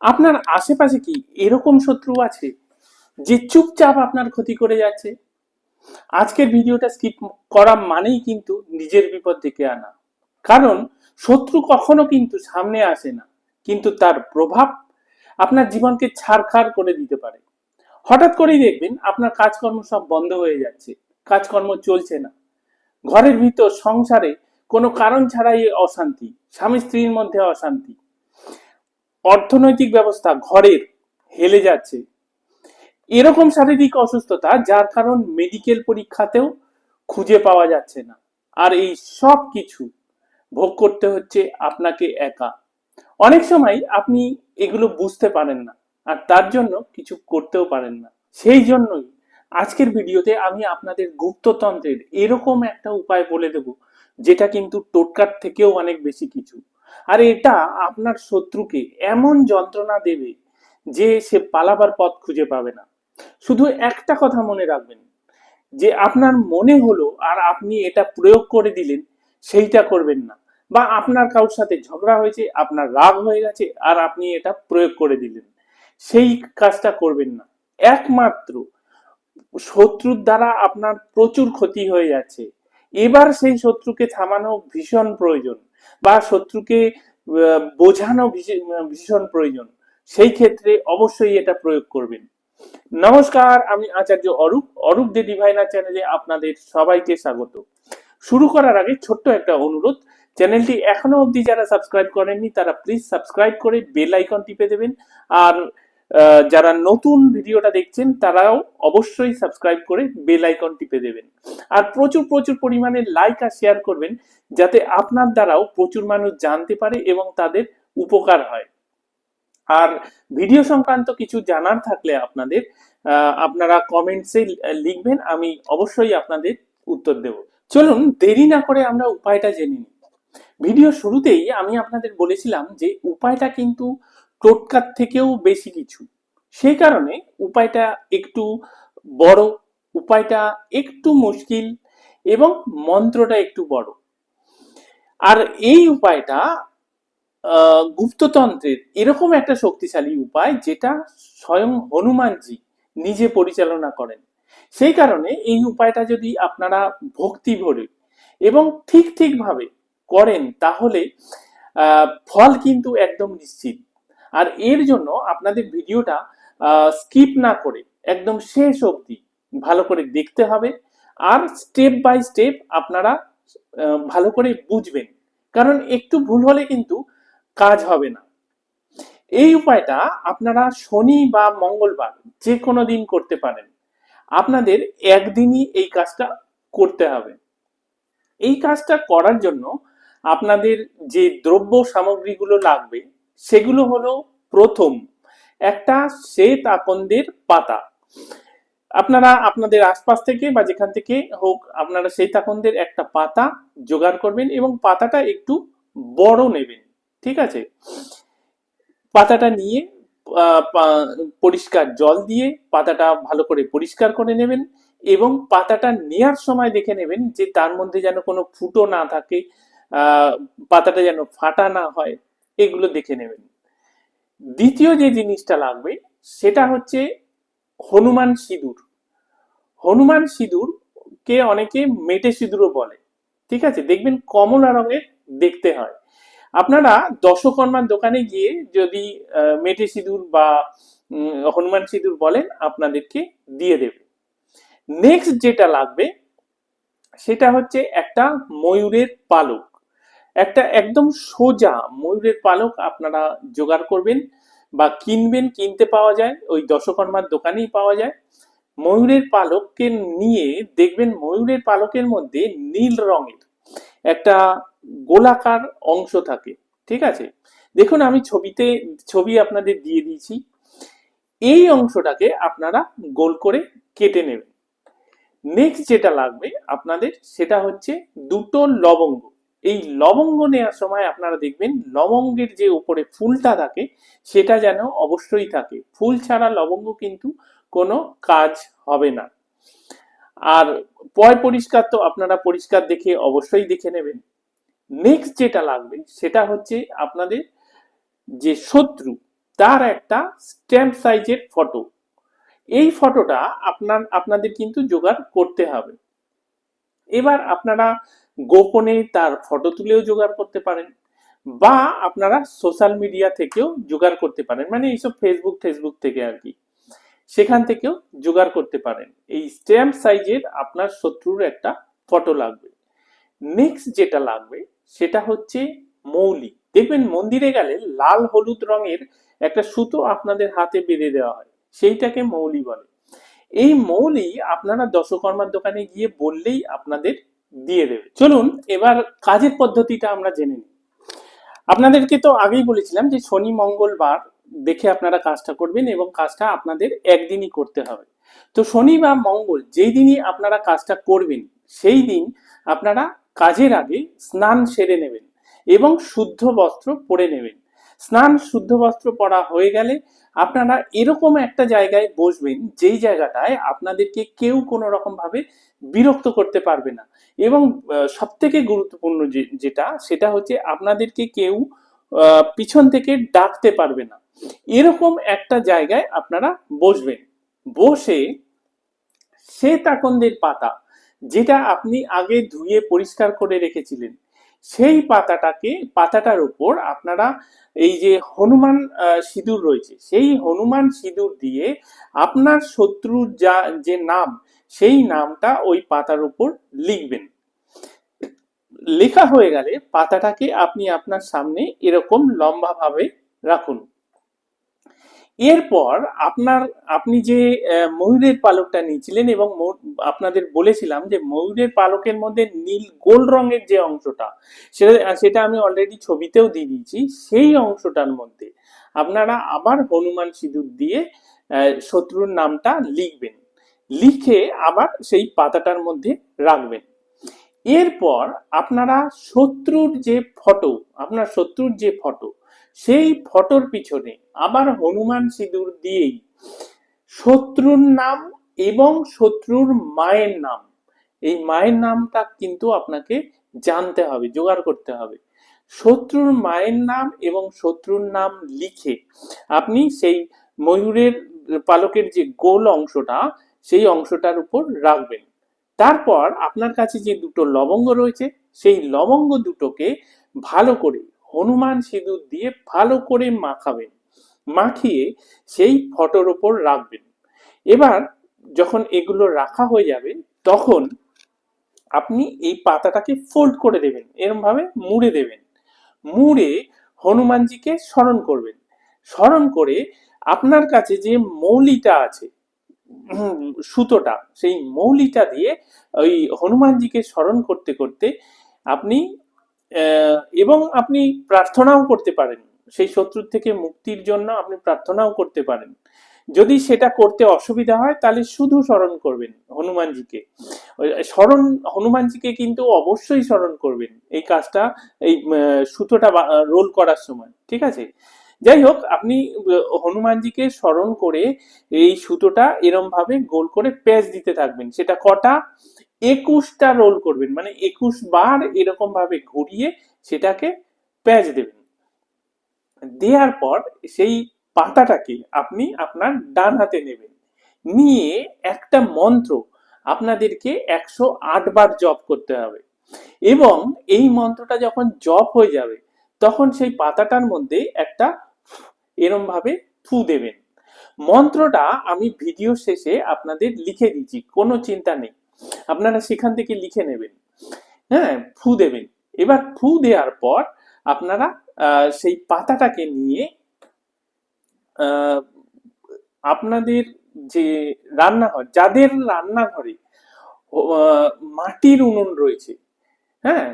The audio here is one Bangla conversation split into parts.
আপনার আশেপাশে কি এরকম শত্রু আছে যে চুপচাপ আপনার ক্ষতি করে যাচ্ছে? আজকের ভিডিওটা স্কিপ করা মানেই কিন্তু নিজের বিপদ ডেকে আনা। কারণ শত্রু কখনো কিন্তু সামনে আসে না, কিন্তু তার প্রভাব আপনার জীবনকে ছারখার করে দিতে পারে। হঠাৎ করেই দেখবেন আপনার কাজকর্ম সব বন্ধ হয়ে যাচ্ছে, কাজকর্ম চলছে না, ঘরের ভিতর সংসারে কোনো কারণ ছাড়াই অশান্তি, স্বামী স্ত্রীর মধ্যে অশান্তি, অর্থনৈতিক ব্যবস্থা ঘরের হেলে যাচ্ছে। এরকম শারীরিক অসুস্থতা যার কারণ মেডিকেল পরীক্ষাতেও খুঁজে পাওয়া যাচ্ছে না। আর এই সব কিছু ভোগ করতে হচ্ছে আপনাকে একা। অনেক সময় আপনি এগুলো বুঝতে পারেন না, আর তার জন্য কিছু করতেও পারেন না। সেই জন্যই আজকের ভিডিওতে আমি আপনাদের গুপ্ততন্ত্রের এরকম একটা উপায় বলে দেব, যেটা কিন্তু টোটকার থেকেও অনেক বেশি কিছু। আর এটা আপনার শত্রুকে এমন যন্ত্রণা দেবে যে সে পালাবার পথ খুঁজে পাবে না। শুধু একটা কথা মনে রাখবেন, যে আপনার মনে হলো আর আপনি এটা প্রয়োগ করে দিলেন, সেইটা করবেন না। বা আপনার কারোর সাথে ঝগড়া হয়েছে, আপনার রাগ হয়ে গেছে আর আপনি এটা প্রয়োগ করে দিলেন, সেই কাজটা করবেন না। একমাত্র শত্রুর দ্বারা আপনার প্রচুর ক্ষতি হয়ে যাচ্ছে, এবার সেই শত্রুকে থামানো ভীষণ প্রয়োজন, বা শত্রুকে বোঝানো ভীষণ প্রয়োজন। সেই ক্ষেত্রে অবশ্যই এটা প্রয়োগ করবেন। নমস্কার, আমি আচার্য অরূপ। অরূপ দ্য ডিভাইনার চ্যানেলে আপনাদের সবাইকে স্বাগত। শুরু করার আগে ছোট্ট একটা অনুরোধ, চ্যানেলটি এখনো অবধি যারা সাবস্ক্রাইব করেননি তারা প্লিজ সাবস্ক্রাইব করে বেল আইকন টিপে দেবেন। আর যারা নতুন ভিডিওটা দেখছেন তারাও অবশ্যই সাবস্ক্রাইব করে বেল আইকন টিপে দেবেন। আর প্রচুর প্রচুর পরিমাণে লাইক আর শেয়ার করবেন, যাতে আপনার দ্বারাও প্রচুর মানুষ জানতে পারে এবং তাদের উপকার হয়। আর ভিডিও সংক্রান্ত কিছু জানার থাকলে আপনাদের আপনারা কমেন্টসে লিখবেন, আমি অবশ্যই আপনাদের উত্তর দেব। চলুন দেরি না করে আমরা উপায়টা জেনে নিই। ভিডিও শুরুতেই আমি আপনাদের বলেছিলাম যে উপায়টা কিন্তু টোটকার থেকেও বেশি কিছু। সেই কারণে উপায়টা একটু বড়, উপায়টা একটু মুশকিল, এবং মন্ত্রটা একটু বড়। আর এই উপায়টা গুপ্ততন্ত্রের এরকম একটা শক্তিশালী উপায়, যেটা স্বয়ং হনুমানজি নিজে পরিচালনা করেন। সেই কারণে এই উপায়টা যদি আপনারা ভক্তি ভরে এবং ঠিক ভাবে করেন, তাহলে ফল কিন্তু একদম নিশ্চিত। আর এর জন্য আপনাদের ভিডিওটা স্কিপ না করে একদম শেষ অবধি ভালো করে দেখতে হবে। আর স্টেপ বাই স্টেপ আপনারা ভালো করে বুঝবেন, কারণ একটু ভুল হলে কিন্তু কাজ হবে না। এই উপায়টা আপনারা শনি বা মঙ্গলবার যে কোনো দিন করতে পারেন। আপনাদের একদিনই এই কাজটা করতে হবে। এই কাজটা করার জন্য আপনাদের যে দ্রব্য সামগ্রীগুলো লাগবে সেগুলো হলো, প্রথম, একটা শ্বেত আকন্দের পাতা। আপনারা আপনাদের আশপাশ থেকে বা যেখান থেকে হোক আপনারা শ্বেত আকন্দের একটা পাতা জোগাড় করবেন, এবং পাতাটা একটু বড় নেবেন। ঠিক আছে? পাতাটা নিয়ে পরিষ্কার জল দিয়ে পাতাটা ভালো করে পরিষ্কার করে নেবেন, এবং পাতাটা নেয়ার সময় দেখে নেবেন যে তার মধ্যে যেন কোনো ফুটো না থাকে, পাতাটা যেন ফাটা না হয়, এগুলো দেখে নেবেন। দ্বিতীয় যে জিনিসটা লাগবে সেটা হচ্ছে হনুমান সিঁদুর। হনুমান সিঁদুর কে অনেকে মেটে সিঁদুরও বলে। ঠিক আছে? দেখবেন কমলা রঙের দেখতে হয়। আপনারা দশকর্মার দোকানে গিয়ে যদি মেটে সিঁদুর বা হনুমান সিঁদুর বলেন, আপনাদেরকে দিয়ে দেবে। নেক্সট যেটা লাগবে সেটা হচ্ছে একটা ময়ূরের পালক। একটা একদম সোজা ময়ূরের পালক আপনারা জোগাড় করবেন বা কিনবেন, কিনতে পাওয়া যায়, ওই দশকর্মার দোকানেই পাওয়া যায়। ময়ূরের পালককে নিয়ে দেখবেন ময়ূরের পালকের মধ্যে নীল রঙের একটা গোলাকার অংশ থাকে। ঠিক আছে? দেখুন আমি ছবি আপনাদের দিয়ে দিয়েছি। এই অংশটাকে আপনারা গোল করে কেটে নেবেন। নেক্সট যেটা লাগবে আপনাদের সেটা হচ্ছে দুটো লবঙ্গ। এই লবঙ্গ নেওয়ার সময় আপনারা দেখবেন লবঙ্গের যে উপরে ফুলটা থাকে সেটা যেন অবশ্যই থাকে। ফুল ছাড়া লবঙ্গ কিন্তু কোনো কাজ হবে না। আর পয় পরিষ্কার তো আপনারা পরিষ্কার দেখে অবশ্যই দেখে নেবেন। নেক্সট যেটা লাগবে সেটা হচ্ছে আপনাদের যে শত্রু, তার একটা স্ট্যাম্প সাইজের ফটো। এই ফটোটা আপনাদের কিন্তু জোগাড় করতে হবে। এবার আপনারা গোপনে তার ফটো তুলেও জোগাড় করতে পারেন, বা আপনারা সোশ্যাল মিডিয়া থেকেও জোগাড় করতে পারেন, মানে এইসব ফেসবুক থেকে আর কি, সেখান থেকেও জোগাড় করতে পারেন। এই স্ট্যাম্প সাইজের আপনার শত্রুর একটা ফটো লাগবে। নেক্সট যেটা লাগবে সেটা হচ্ছে মৌলি। দেখবেন মন্দিরে গেলে লাল হলুদ রঙের একটা সুতো আপনাদের হাতে বেঁধে দেওয়া হয়, সেইটাকে মৌলি বলে। এই মৌলি আপনারা দশকর্মার দোকানে গিয়ে বললেই আপনাদের দিয়ে দেবে। চলুন এবার কাজের পদ্ধতিটা আমরা জেনে নিই। আপনাদেরকে তো আগেই বলেছিলাম যে শনি মঙ্গলবার দেখে আপনারা কাজটা করবেন, এবং কাজটা আপনাদের একদিনই করতে হবে। তো শনি বা মঙ্গল যেই দিনই আপনারা কাজটা করবেন, সেই দিন আপনারা কাজের আগে স্নান সেরে নেবেন এবং শুদ্ধ বস্ত্র পরে নেবেন। স্নান শুদ্ধ বস্ত্র পরা হয়ে গেলে আপনারা এরকম একটা জায়গায় বসবেন যেই জায়গাটায় আপনাদেরকে কেউ কোনো রকম ভাবে বিরক্ত করতে পারবে না, এবং সব থেকে গুরুত্বপূর্ণ যেটা সেটা হচ্ছে আপনাদেরকে কেউ পিছন থেকে ডাকতে পারবে না। এরকম একটা জায়গায় আপনারা বসবেন। বসে শ্বেত আকন্দের পাতা, যেটা আপনি আগে ধুয়ে পরিষ্কার করে রেখেছিলেন, সেই পাতাটার উপর আপনারা এই যে হনুমান সিঁদুর রয়েছে, সেই হনুমান সিঁদুর দিয়ে আপনার শত্রুর যে নাম, সেই নামটা ওই পাতার উপর লিখবেন। লেখা হয়ে গেলে পাতাটাকে আপনি আপনার সামনে এরকম লম্বা ভাবে রাখুন। এরপর আপনি যে ময়ূরের পালকটা নিয়েছিলেন, এবং আপনাদের বলেছিলাম যে ময়ূরের পালকের মধ্যে নীল গোল রঙের যে অংশটা, সেটা আমি অলরেডি ছবিতেও দিয়ে দিয়েছি। সেই অংশটার মধ্যে আপনারা আবার হনুমান সিঁদুর দিয়ে শত্রুর নামটা লিখবেন, লিখে আবার সেই পাতাটার মধ্যে রাখবেন। এরপর আপনারা আপনার শত্রুর যে ফটো, সেই ফটোর পিছনে আবার হনুমান সিঁদুর দিয়েই শত্রুর নাম এবং শত্রুর মায়ের নাম, এই মায়ের নামটা কিন্তু আপনাকে জানতে হবে, জোগাড় করতে হবে। শত্রুর মায়ের নাম এবং শত্রুর নাম লিখে আপনি সেই ময়ূরের পালকের যে গোল অংশটা, সেই অংশটার উপর রাখবেন। তারপর আপনার কাছে যে দুটো লবঙ্গ রয়েছে, সেই লবঙ্গ দুটোকে ভালো করে হনুমান সিঁদুর দিয়ে ভালো করে মাখাবেন, মাখিয়ে সেই ফটোর ওপর রাখবেন। এবার যখন এগুলো রাখা হয়ে যাবে, তখন আপনি এই পাতাটাকে ফোল্ড করে দেবেন, এরকম ভাবে মুড়ে দেবেন। মুড়ে হনুমানজিকে স্মরণ করবেন। স্মরণ করে আপনার কাছে যে মৌলিটা আছে, সুতোটা, সেই মৌলিটা দিয়ে ওই হনুমানজিকে স্মরণ করতে করতে আপনি এবং আপনি প্রার্থনাও করতে পারেন, সেই শত্রুর থেকে মুক্তির জন্য আপনি প্রার্থনাও করতে পারেন। যদি সেটা করতে অসুবিধা হয় তাহলে শুধু স্মরণ করবেন হনুমানজিকে। হনুমানজিকে কিন্তু অবশ্যই স্মরণ করবেন এই কাজটা, এই সুতোটা রোল করার সময়, ঠিক আছে? যাই হোক, আপনি হনুমানজিকে স্মরণ করে এই সুতোটা এরম ভাবে গোল করে প্যাঁচ দিতে থাকবেন। সেটা কটা? 21টা রোল করবেন, মানে 21 বার এরকম ভাবে ঘুরিয়ে সেটাকে প্যাঁচ দেবেন। দেওয়ার পর সেই পাতাটাকে আপনি আপনার ডান হাতে নেবেন, নিয়ে একটা মন্ত্র আপনাদেরকে 108 বার জপ করতে হবে, এবং এই মন্ত্রটা যখন জপ হয়ে যাবে তখন সেই পাতাটার মধ্যে একটা এরম ভাবে ফু দেবেন। মন্ত্রটা আমি ভিডিও শেষে আপনাদের লিখে দিচ্ছি, কোনো চিন্তা নেই, আপনারা সেখান থেকে লিখে নেবেন। হ্যাঁ, ফু দেবেন। এবার ফু দেওয়ার পর আপনারা সেই পাতাটাকে নিয়ে আপনাদের যে রান্নাঘর, যাদের রান্নাঘরে মাটির উনুন রয়েছে, হ্যাঁ,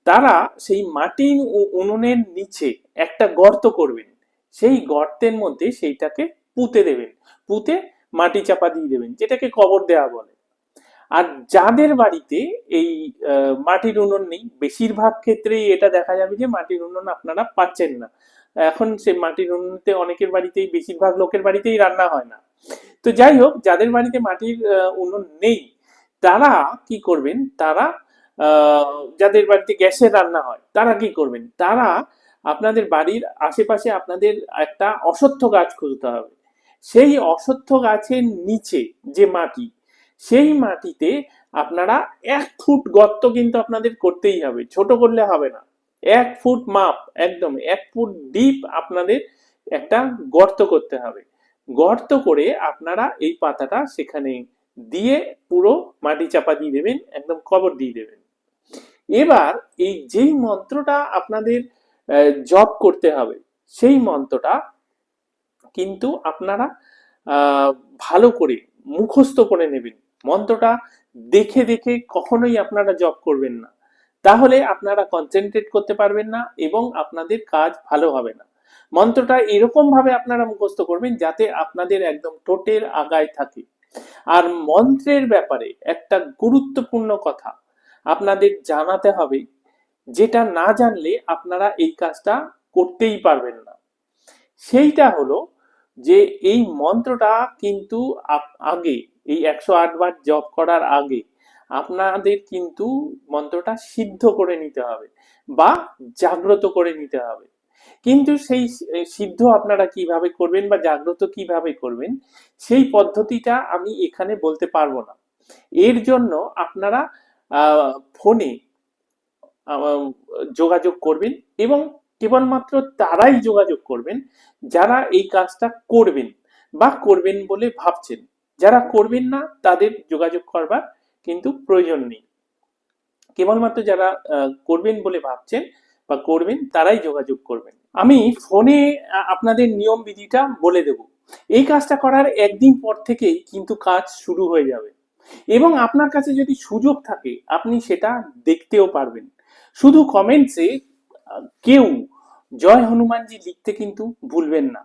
তারা সেই মাটির উনুনের নিচে একটা গর্ত করবেন, সেই গর্তের মধ্যে সেইটাকে পুঁতে দেবেন, পুঁতে মাটি চাপা দিয়ে দেবেন, যেটাকে কবর দেওয়া বলে। আর যাদের বাড়িতে এই মাটির উনুন নেই, বেশিরভাগ ক্ষেত্রেই এটা দেখা যাবে যে মাটির উনুন আপনারা পাচ্ছেন না। এখন সেই মাটির উনুনতে অনেকের বাড়িতেই, বেশিরভাগ লোকের বাড়িতেই রান্না হয় না। তো যাই হোক, যাদের বাড়িতে মাটির উনুন নেই তারা কি করবেন, যাদের বাড়িতে গ্যাসের রান্না হয় তারা কি করবেন, তারা আপনাদের বাড়ির আশেপাশে আপনাদের একটা অশ্বত্থ গাছ খুঁজতে হবে। সেই অশ্বত্থ গাছের নিচে যে মাটি, সেই মাটিতে আপনারা 1 ফুট গর্ত কিন্তু আপনাদের করতেই হবে, ছোট করলে হবে না। 1 ফুট মাপ, একদম 1 ফুট ডিপ আপনাদের একটা গর্ত করতে হবে। গর্ত করে আপনারা এই পাতাটা সেখানে দিয়ে পুরো মাটি চাপা দিয়ে দেবেন, একদম কবর দিয়ে দেবেন। এবার এই যেই মন্ত্রটা আপনাদের জপ করতে হবে, সেই মন্ত্রটা কিন্তু আপনারা ভালো করে মুখস্থ করে নেবেন। মন্ত্রটা দেখে দেখে কখনোই আপনারা জপ করবেন না, তাহলে আপনারা কনসেন্ট্রেট করতে পারবেন না এবং আপনাদের কাজ ভালো হবে না। মন্ত্রটা এরকম ভাবে আপনারা মুখস্থ করবেন যাতে আপনাদের একদম ঠোঁটের আগায় থাকে। আর মন্ত্রের ব্যাপারে একটা গুরুত্বপূর্ণ কথা আপনাদের জানাতে হবে, যেটা না জানলে আপনারা এই কাজটা করতেই পারবেন না। সেইটা হলো যে এই মন্ত্রটা কিন্তু আগে, এই 108 বার জপ করার আগে আপনাদের কিন্তু মন্ত্রটা সিদ্ধ করে নিতে হবে বা জাগ্রত করে নিতে হবে। কিন্তু সেই সিদ্ধ আপনারা কিভাবে করবেন বা জাগ্রত কিভাবে করবেন, সেই পদ্ধতিটা আমি এখানে বলতে পারবো না। এর জন্য আপনারা ফোনে যোগাযোগ করবেন এবং কেবলমাত্র তারাই যোগাযোগ করবেন যারা এই কাজটা করবেন বা করবেন বলে ভাবছেন। যারা করবেন না তাদের যোগাযোগ করবার কিন্তু প্রয়োজন নেই। কেবলমাত্র যারা করবেন বলে ভাবছেন বা করবেন তারাই যোগাযোগ করবেন। আমি ফোনে আপনাদের নিয়ম বিধিটা বলে দেব। এই কাজটা করার একদিন পর থেকেই কিন্তু কাজ শুরু হয়ে যাবে এবং আপনার কাছে যদি সুযোগ থাকে আপনি সেটা দেখতেও পারবেন। শুধু কমেন্টসে কেউ জয় হনুমানজি লিখতে কিন্তু ভুলবেন না।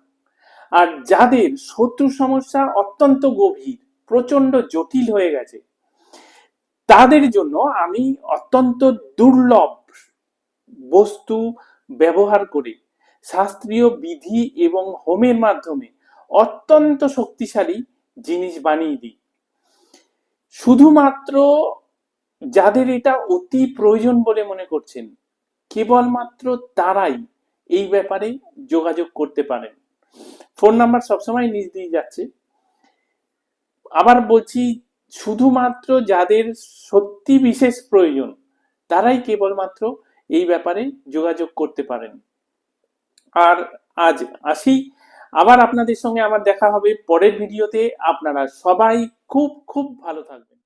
আর যাদের শত্রু সমস্যা অত্যন্ত গভীর, প্রচন্ড জটিল হয়ে গেছে, তাদের জন্য আমি অত্যন্ত দুর্লভ বস্তু ব্যবহার করে শাস্ত্রীয় বিধি এবং হোমের মাধ্যমে অত্যন্ত শক্তিশালী জিনিস বানিয়ে দিই। শুধুমাত্র যাদের এটা অতি প্রয়োজন বলে মনে করছেন, কেবলমাত্র তারাই এই ব্যাপারে যোগাযোগ করতে পারেন। ফোন নাম্বার সবসময় নিচ দিয়ে যাচ্ছে। আবার বলছি, শুধুমাত্র যাদের সত্যি বিশেষ প্রয়োজন তারাই কেবলমাত্র এই ব্যাপারে যোগাযোগ করতে পারেন। আর আজ আসি, আবার আপনাদের সঙ্গে আমার দেখা হবে পরের ভিডিওতে। আপনারা সবাই খুব খুব ভালো থাকবেন।